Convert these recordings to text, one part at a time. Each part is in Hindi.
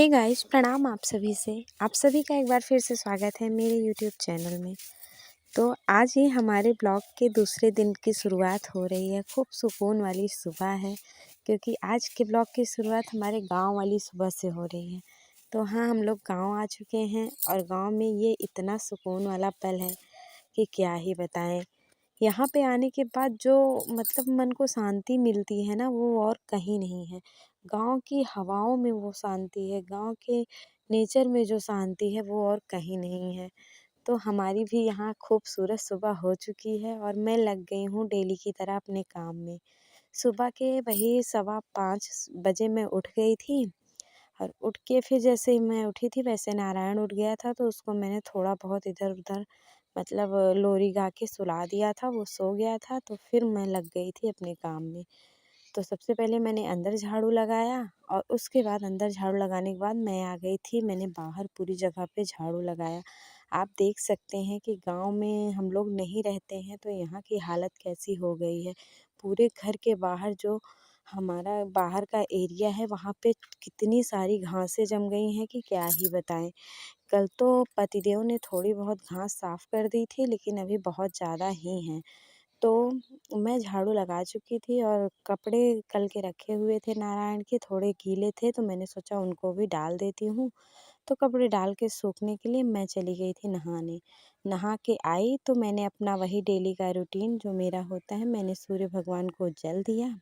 हे गाइस, प्रणाम आप सभी से। आप सभी का एक बार फिर से स्वागत है मेरे यूट्यूब चैनल में। तो आज ही हमारे ब्लॉग के दूसरे दिन की शुरुआत हो रही है। खूब सुकून वाली सुबह है, क्योंकि आज के ब्लॉग की शुरुआत हमारे गांव वाली सुबह से हो रही है। तो हाँ, हम लोग गांव आ चुके हैं और गांव में ये इतना सुकून वाला पल है कि क्या ही बताएं। यहाँ पे आने के बाद जो मतलब मन को शांति मिलती है ना, वो और कहीं नहीं है। गाँव की हवाओं में वो शांति है, गाँव के नेचर में जो शांति है वो और कहीं नहीं है। तो हमारी भी यहाँ खूबसूरत सुबह हो चुकी है और मैं लग गई हूँ डेली की तरह अपने काम में। सुबह के वही 5:15 बजे मैं उठ गई थी और उठ के फिर जैसे ही मैं उठी थी वैसे नारायण उठ गया था, तो उसको मैंने थोड़ा बहुत इधर-उधर मतलब लोरी गा के सुला दिया था, वो सो गया था। तो फिर मैं लग गई थी अपने काम में। तो सबसे पहले मैंने अंदर झाड़ू लगाया और उसके बाद अंदर झाड़ू लगाने के बाद मैं आ गई थी, मैंने बाहर पूरी जगह पे झाड़ू लगाया। आप देख सकते हैं कि गाँव में हम लोग नहीं रहते हैं तो यहाँ की हालत कैसी हो गई है। पूरे घर के बाहर जो हमारा बाहर का एरिया है वहाँ पे कितनी सारी घासें जम गई हैं कि क्या ही बताएँ। कल तो पतिदेव ने थोड़ी बहुत घास साफ़ कर दी थी, लेकिन अभी बहुत ज़्यादा ही हैं। तो मैं झाड़ू लगा चुकी थी और कपड़े कल के रखे हुए थे नारायण के, थोड़े गीले थे तो मैंने सोचा उनको भी डाल देती हूँ। तो कपड़े डाल के सूखने के लिए मैं चली गई थी नहाने। नहा के आई तो मैंने अपना वही डेली का रूटीन जो मेरा होता है, मैंने सूर्य भगवान को जल दिया।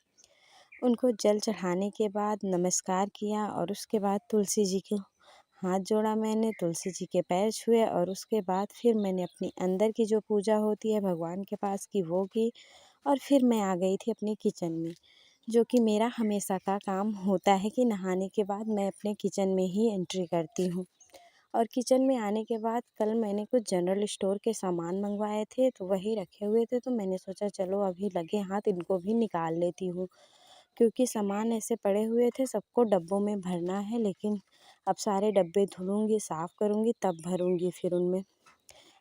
उनको जल चढ़ाने के बाद नमस्कार किया और उसके बाद तुलसी जी को हाथ जोड़ा मैंने, तुलसी जी के पैर छुए और उसके बाद फिर मैंने अपनी अंदर की जो पूजा होती है भगवान के पास की वो की। और फिर मैं आ गई थी अपने किचन में, जो कि मेरा हमेशा का काम होता है कि नहाने के बाद मैं अपने किचन में ही एंट्री करती हूँ। और किचन में आने के बाद कल मैंने कुछ जनरल स्टोर के सामान मंगवाए थे तो वही रखे हुए थे, तो मैंने सोचा चलो अभी लगे हाथ इनको भी निकाल लेती हूँ, क्योंकि सामान ऐसे पड़े हुए थे सबको डब्बों में भरना है। लेकिन अब सारे डब्बे धुलूँगी, साफ़ करूँगी तब भरूँगी फिर उनमें।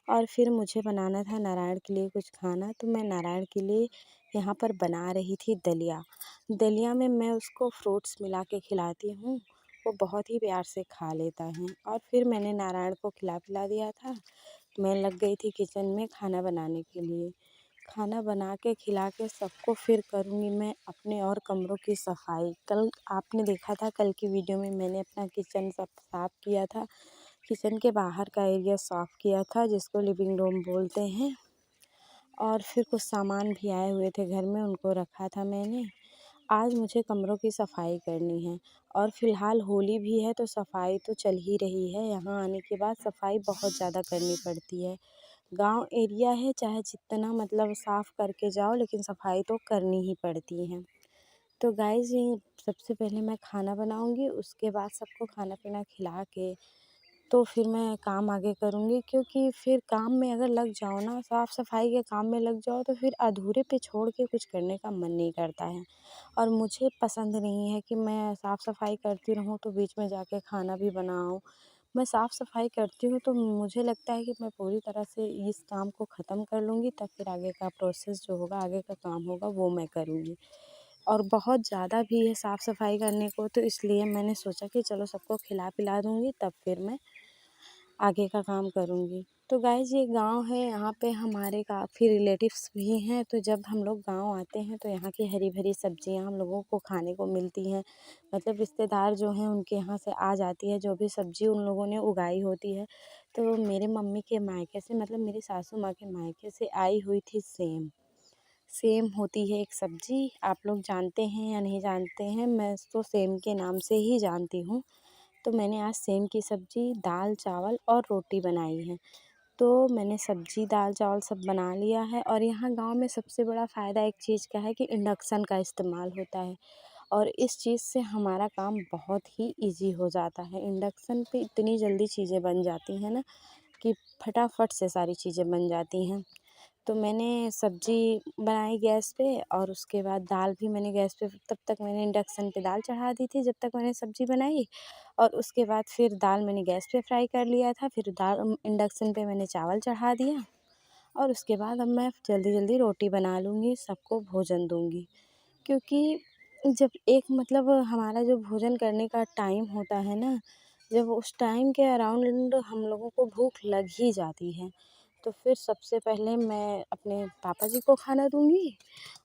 और फिर मुझे बनाना था नारायण के लिए कुछ खाना, तो मैं नारायण के लिए यहाँ पर बना रही थी दलिया। दलिया में मैं उसको फ्रूट्स मिला के खिलाती हूँ, वो बहुत ही प्यार से खा लेता है। और फिर मैंने नारायण को खिला-पिला दिया था, मैं लग गई थी किचन में खाना बनाने के लिए। खाना बना के खिला के सबको फिर करूँगी मैं अपने और कमरों की सफाई। कल आपने देखा था, कल की वीडियो में मैंने अपना किचन सब साफ़ किया था। किचन के बाहर का एरिया साफ़ किया था जिसको लिविंग रूम बोलते हैं। और फिर कुछ सामान भी आए हुए थे घर में, उनको रखा था मैंने। आज मुझे कमरों की सफाई करनी है और फ़िलहाल होली भी है तो सफाई तो चल ही रही है। यहाँ आने के बाद सफाई बहुत ज़्यादा करनी पड़ती है। गाँव एरिया है, चाहे जितना मतलब साफ़ करके जाओ लेकिन सफाई तो करनी ही पड़ती है। तो गाइज़, ये सबसे पहले मैं खाना बनाऊँगी, उसके बाद सबको खाना-पीना खिला के तो फिर मैं काम आगे करूँगी, क्योंकि फिर काम में अगर लग जाओ ना, साफ़-सफाई के काम में लग जाओ तो फिर अधूरे पे छोड़ के कुछ करने का मन नहीं करता है। और मुझे पसंद नहीं है कि मैं साफ़-सफाई करती रहूँ तो बीच में जाके खाना भी बनाऊँ। मैं साफ़-सफाई करती हूँ तो मुझे लगता है कि मैं पूरी तरह से इस काम को ख़त्म कर लूँगी, तब फिर आगे का प्रोसेस जो होगा, आगे का काम होगा वो मैं करूँगी। और बहुत ज़्यादा भी है साफ़-सफाई करने को, तो इसलिए मैंने सोचा कि चलो सबको खिला-पिला दूँगी तब फिर मैं आगे का काम करूँगी। तो गाइज़, ये गाँव है, यहाँ पे हमारे काफ़ी रिलेटिव्स भी हैं, तो जब हम लोग गाँव आते हैं तो यहाँ की हरी-भरी सब्जियाँ हम लोगों को खाने को मिलती हैं। मतलब रिश्तेदार जो हैं उनके यहाँ से आ जाती है जो भी सब्ज़ी उन लोगों ने उगाई होती है। तो मेरे मम्मी के मायके से, मतलब मेरी सासू माँ के मायके से आई हुई थी सेम। सेम होती है एक सब्ज़ी, आप लोग जानते हैं या नहीं जानते हैं, मैं तो सेम के नाम से ही जानती हूँ। तो मैंने आज सेम की सब्ज़ी, दाल, चावल और रोटी बनाई है। तो मैंने सब्ज़ी, दाल, चावल सब बना लिया है। और यहाँ गाँव में सबसे बड़ा फ़ायदा एक चीज़ का है कि इंडक्शन का इस्तेमाल होता है और इस चीज़ से हमारा काम बहुत ही ईज़ी हो जाता है। इंडक्शन पे इतनी जल्दी चीज़ें बन जाती हैं ना कि फटाफट से सारी चीज़ें बन जाती हैं। तो मैंने सब्ज़ी बनाई गैस पे और उसके बाद दाल भी मैंने गैस पे, तब तक मैंने इंडक्शन पे दाल चढ़ा दी थी जब तक मैंने सब्ज़ी बनाई। और उसके बाद फिर दाल मैंने गैस पे फ्राई कर लिया था, फिर दाल इंडक्शन पे मैंने चावल चढ़ा दिया। और उसके बाद अब मैं जल्दी-जल्दी रोटी बना लूँगी, सबको भोजन दूँगी। क्योंकि जब एक मतलब हमारा जो भोजन करने का टाइम होता है ना, जब उस टाइम के अराउंड हम लोगों को भूख लग ही जाती है, तो फिर सबसे पहले मैं अपने पापा जी को खाना दूँगी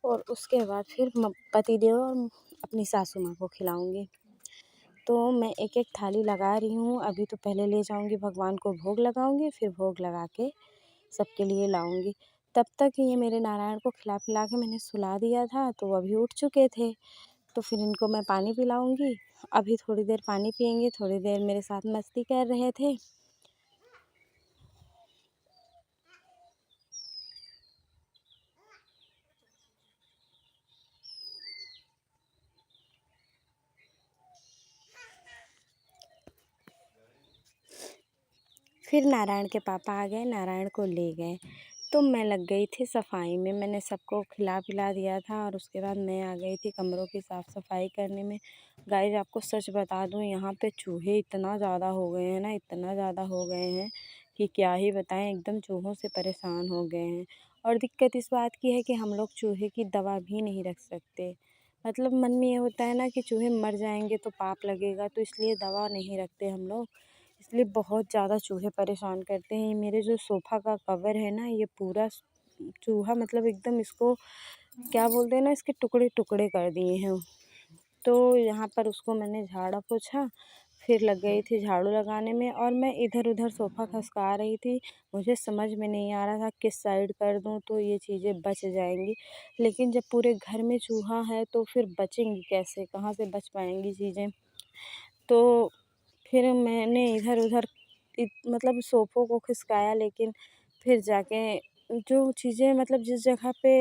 और उसके बाद फिर पतिदेव और अपनी सासू माँ को खिलाऊँगी। तो मैं एक-एक थाली लगा रही हूँ, अभी तो पहले ले जाऊँगी भगवान को भोग लगाऊँगी, फिर भोग लगा के सबके लिए लाऊँगी। तब तक ये मेरे नारायण को खिला-पिला के मैंने सुला दिया था, तो वो अभी उठ चुके थे। तो फिर इनको मैं पानी पिलाऊँगी। अभी थोड़ी देर पानी पिएँगे, थोड़ी देर मेरे साथ मस्ती कर रहे थे। फिर नारायण के पापा आ गए, नारायण को ले गए। तो मैं लग गई थी सफाई में, मैंने सबको खिला-पिला दिया था और उसके बाद मैं आ गई थी कमरों की साफ़-सफाई करने में। गाइज़ आपको सच बता दूँ, यहाँ पे चूहे इतना ज़्यादा हो गए हैं ना, इतना ज़्यादा हो गए हैं कि क्या ही बताएँ, एकदम चूहों से परेशान हो गए हैं। और दिक्कत इस बात की है कि हम लोग चूहे की दवा भी नहीं रख सकते। मतलब मन में ये होता है ना कि चूहे मर जाएँगे तो पाप लगेगा, तो इसलिए दवा नहीं रखते हम लोग। इसलिए बहुत ज़्यादा चूहे परेशान करते हैं। मेरे जो सोफ़ा का कवर है ना, ये पूरा चूहा मतलब एकदम इसको क्या बोलते हैं ना, इसके टुकड़े-टुकड़े कर दिए हैं। तो यहाँ पर उसको मैंने झाड़ा पोंछा, फिर लग गई थी झाड़ू लगाने में और मैं इधर-उधर सोफ़ा खसका रही थी। मुझे समझ में नहीं आ रहा था किस साइड कर दूँ तो ये चीज़ें बच जाएँगी। लेकिन जब पूरे घर में चूहा है तो फिर बचेंगी कैसे? कहाँ से बच पाएँगी चीज़ें? तो फिर मैंने इधर-उधर मतलब सोफ़ों को खिसकाया, लेकिन फिर जाके जो चीज़ें मतलब जिस जगह पे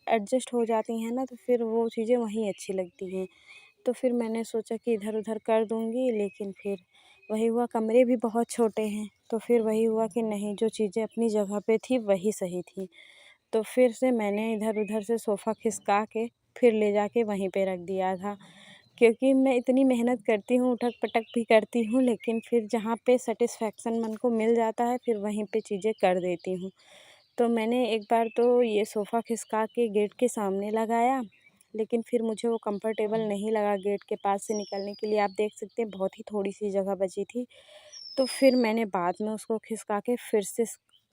एडजस्ट हो जाती हैं ना, तो फिर वो चीज़ें वहीं अच्छी लगती हैं। तो फिर मैंने सोचा कि इधर-उधर कर दूँगी, लेकिन फिर वही हुआ, कमरे भी बहुत छोटे हैं, तो फिर वही हुआ कि नहीं, जो चीज़ें अपनी जगह पे थी वही सही थी। तो फिर से मैंने इधर-उधर से सोफ़ा खिसका के फिर ले जाके वहीं पे रख दिया था। क्योंकि मैं इतनी मेहनत करती हूँ, उठक-पटक भी करती हूँ, लेकिन फिर जहाँ पे सैटिस्फैक्शन मन को मिल जाता है, फिर वहीं पे चीज़ें कर देती हूँ। तो मैंने एक बार तो ये सोफ़ा खिसका के गेट के सामने लगाया, लेकिन फिर मुझे वो कंफर्टेबल नहीं लगा गेट के पास से निकलने के लिए। आप देख सकते हैं बहुत ही थोड़ी-सी जगह बची थी। तो फिर मैंने बाद में उसको खिसका के फिर से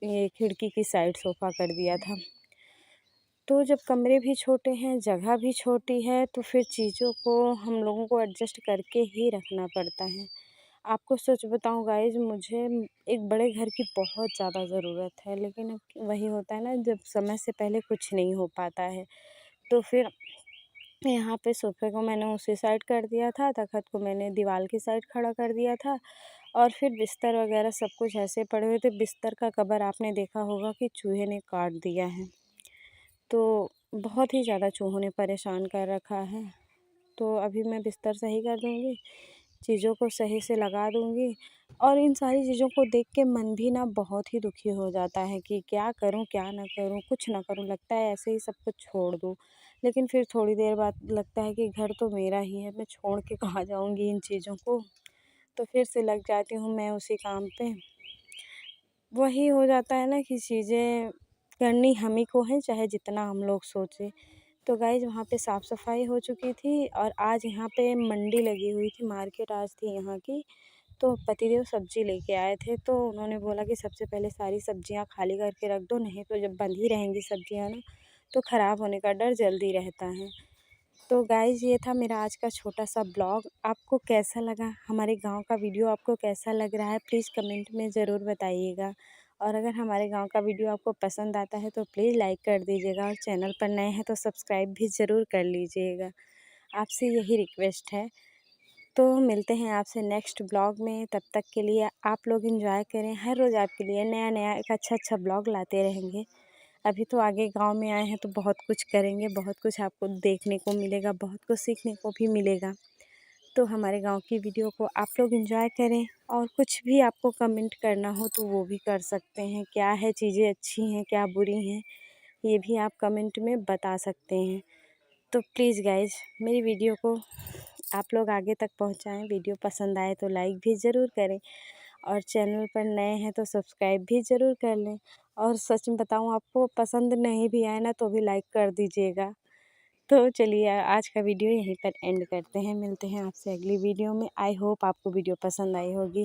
ये खिड़की की साइड सोफ़ा कर दिया था। तो जब कमरे भी छोटे हैं, जगह भी छोटी है, तो फिर चीज़ों को हम लोगों को एडजस्ट करके ही रखना पड़ता है। आपको सच बताऊँ गाइज़, मुझे एक बड़े घर की बहुत ज़्यादा ज़रूरत है, लेकिन अब वही होता है ना, जब समय से पहले कुछ नहीं हो पाता है। तो फिर यहाँ पे सोफ़े को मैंने उसी साइड कर दिया था, तख़्त को मैंने दीवार की साइड खड़ा कर दिया था और फिर बिस्तर वग़ैरह सब कुछ ऐसे पड़े हुए थे। बिस्तर का कवर आपने देखा होगा कि चूहे ने काट दिया है। तो बहुत ही ज़्यादा चूहों ने परेशान कर रखा है। तो अभी मैं बिस्तर सही कर दूँगी, चीज़ों को सही से लगा दूँगी और इन सारी चीज़ों को देख के मन भी ना बहुत ही दुखी हो जाता है कि क्या करूँ, क्या ना करूँ, कुछ ना करूँ, लगता है ऐसे ही सब कुछ छोड़ दूँ। लेकिन फिर थोड़ी देर बाद लगता है कि घर तो मेरा ही है, मैं छोड़ के कहाँ जाऊँगी इन चीज़ों को। तो फिर से लग जाती हूँ मैं उसी काम पे। वही हो जाता है ना कि चीज़ें करनी हम ही को है, चाहे जितना हम लोग सोचें। तो गाइज़ वहाँ पे साफ़-सफ़ाई हो चुकी थी और आज यहाँ पे मंडी लगी हुई थी, मार्केट आज थी यहाँ की। तो पतिदेव सब्ज़ी लेके आए थे, तो उन्होंने बोला कि सबसे पहले सारी सब्ज़ियाँ खाली करके रख दो, नहीं तो जब बंधी रहेंगी सब्ज़ियाँ ना, तो ख़राब होने का डर जल्दी रहता है। तो गाइज़ ये था मेरा आज का छोटा-सा ब्लॉग। आपको कैसा लगा? हमारे गाँव का वीडियो आपको कैसा लग रहा है? प्लीज़ कमेंट में ज़रूर बताइएगा। और अगर हमारे गाँव का वीडियो आपको पसंद आता है तो प्लीज़ लाइक कर दीजिएगा और चैनल पर नए हैं तो सब्सक्राइब भी ज़रूर कर लीजिएगा। आपसे यही रिक्वेस्ट है। तो मिलते हैं आपसे नेक्स्ट ब्लॉग में, तब तक के लिए आप लोग एंजॉय करें। हर रोज़ आपके लिए नया-नया एक अच्छा-अच्छा ब्लॉग लाते रहेंगे। अभी तो आगे गाँव में आए हैं तो बहुत कुछ करेंगे, बहुत कुछ आपको देखने को मिलेगा, बहुत कुछ सीखने को भी मिलेगा। तो हमारे गाँव की वीडियो को आप लोग एंजॉय करें और कुछ भी आपको कमेंट करना हो तो वो भी कर सकते हैं। क्या है, चीज़ें अच्छी हैं, क्या बुरी हैं, ये भी आप कमेंट में बता सकते हैं। तो प्लीज़ गाइज़ मेरी वीडियो को आप लोग आगे तक पहुँचाएँ। वीडियो पसंद आए तो लाइक भी ज़रूर करें और चैनल पर नए हैं तो सब्सक्राइब भी ज़रूर कर लें। और सच में बताऊँ, आपको पसंद नहीं भी आए ना तो भी लाइक कर दीजिएगा। तो चलिए आज का वीडियो यहीं पर एंड करते हैं। मिलते हैं आपसे अगली वीडियो में। आई होप आपको वीडियो पसंद आई होगी।